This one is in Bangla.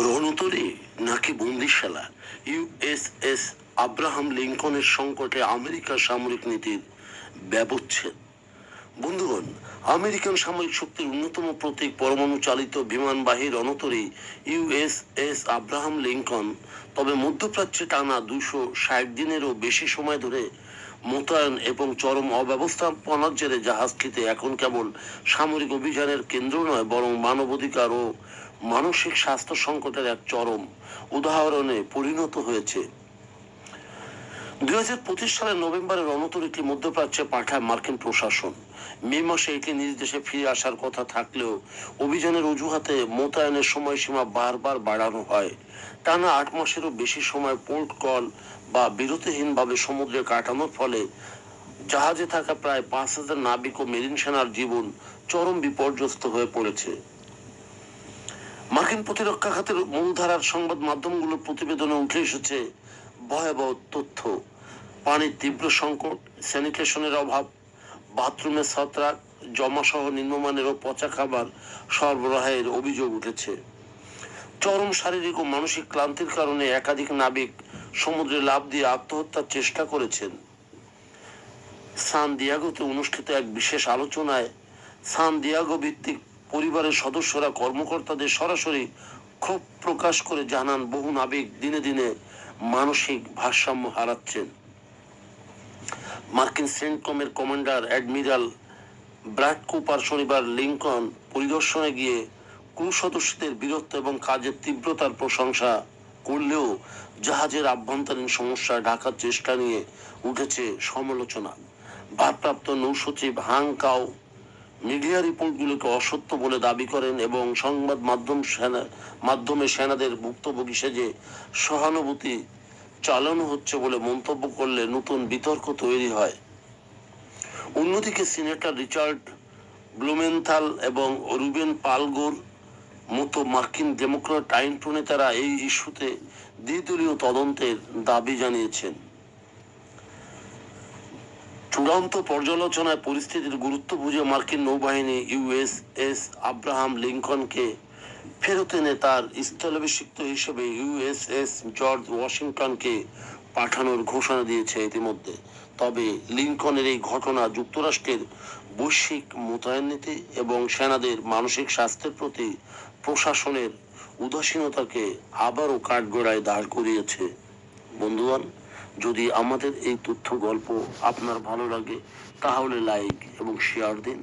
রণতরী নাকি বন্দিশালা, ইউএসএস আব্রাহাম লিঙ্কনের সংকটে আমেরিকার সামরিক নীতির ব্যবচ্ছেদ। বন্ধুগণ, আমেরিকান সামরিক শক্তির অন্যতম প্রতীক পরমাণু চালিত বিমানবাহী রণতরী ইউএসএস আব্রাহাম লিঙ্কন তবে মধ্যপ্রাচ্যে টানা 260 দিনেরও বেশি সময় ধরে মোতায়েন এবং চরম অব্যবস্থাপনার জেরে জাহাজটিতে এখন কেবল সামরিক অভিযানের কেন্দ্র নয়, বরং মানবাধিকার ও মানসিক স্বাস্থ্য সংকটের এক চরম উদাহরণে পরিণত হয়েছে। 2025 সালের নভেম্বরে রণতরীটি মধ্যপ্রাচ্যে পাঠায় মার্কিন প্রশাসন। মে মাসে এটি নিজ দেশে ফিরে আসার কথা থাকলেও অভিযানের অজুহাতে মোতায়েনের সময়সীমা বারবার বাড়ানো হয়। টানা 8 মাসেরও বেশি সময় পোর্ট কল বা বিরতিহীনভাবে সমুদ্রে কাটানোর ফলে জাহাজে থাকা প্রায় 5,000 নাবিক ও মেরিন সেনার জীবন চরম বিপর্যস্ত হয়ে পড়েছে। মার্কিন প্রতিরক্ষা খাতের মূলধারার সংবাদ মাধ্যমগুলোর প্রতিবেদনে উঠে এসেছে ভয়াবহ তথ্য। পানির তীব্র সংকট, স্যানিটেশনের অভাব, বাথরুমে ছত্রাক জমাসহ নিম্নমানের ও পচা খাবার সরবরাহের অভিযোগ উঠেছে। চরম শারীরিক ও মানসিক ক্লান্তির কারণে একাধিক নাবিক সমুদ্রে লাফ দিয়ে আত্মহত্যার চেষ্টা করেছেন। সান দিয়াগোতে অনুষ্ঠিত এক বিশেষ আলোচনায় সান দিয়াগো ভিত্তিক পরিবারের সদস্যরা কর্মকর্তাদের সরাসরি ক্ষোভ প্রকাশ করে জানান, বহু নাবিক দিনে দিনে মানসিক ভারসাম্য হারাচ্ছেন। মার্কিন সেন্টকমের কমান্ডার অ্যাডমিরাল ব্র্যাড কুপার শনিবার লিঙ্কন পরিদর্শনে গিয়ে ক্রু সদস্যদের বীরত্ব এবং কাজের তীব্রতার প্রশংসা করলেও জাহাজের আভ্যন্তরীণ সমস্যা ঢাকার চেষ্টা নিয়ে উঠেছে সমালোচনা। ভারপ্রাপ্ত নৌসচিব হাং কাও মিডিয়া রিপোর্টগুলোকে অসত্য বলে দাবি করেন এবং সংবাদ মাধ্যমে সেনাদের ভুক্তভোগী সেজে সহানুভূতি চালানো হচ্ছে বলে মন্তব্য করলে নতুন বিতর্ক তৈরি হয়। অন্যদিকে সিনেটর রিচার্ড ব্লুমেন্থাল এবং রুবেন পালগোর মতো মার্কিন ডেমোক্র্যাট আইন প্রণেতারা এই ইস্যুতে দ্বিদলীয় তদন্তের দাবি জানিয়েছেন। চূড়ান্ত পর্যালোচনায় পরিস্থিতির গুরুত্ব বুঝে মার্কিন নৌবাহিনী ইউএসএস আব্রাহাম লিঙ্কনকে ফেরত এনে তার স্থলাভিষিক্ত হিসেবে ইউএসএস জর্জ ওয়াশিংটনকে পাঠানোর ঘোষণা দিয়েছে ইতিমধ্যে। তবে লিঙ্কনের এই ঘটনা যুক্তরাষ্ট্রের বৈশ্বিক মোতায়েন নীতি এবং সেনাদের মানসিক স্বাস্থ্যের প্রতি প্রশাসনের উদাসীনতাকে আবারও কাঠগড়ায় দাঁড় করিয়েছে। বন্ধুগণ, যদি আমাদের এই তথ্য গল্প আপনার ভালো লাগে তাহলে লাইক এবং শেয়ার দিন।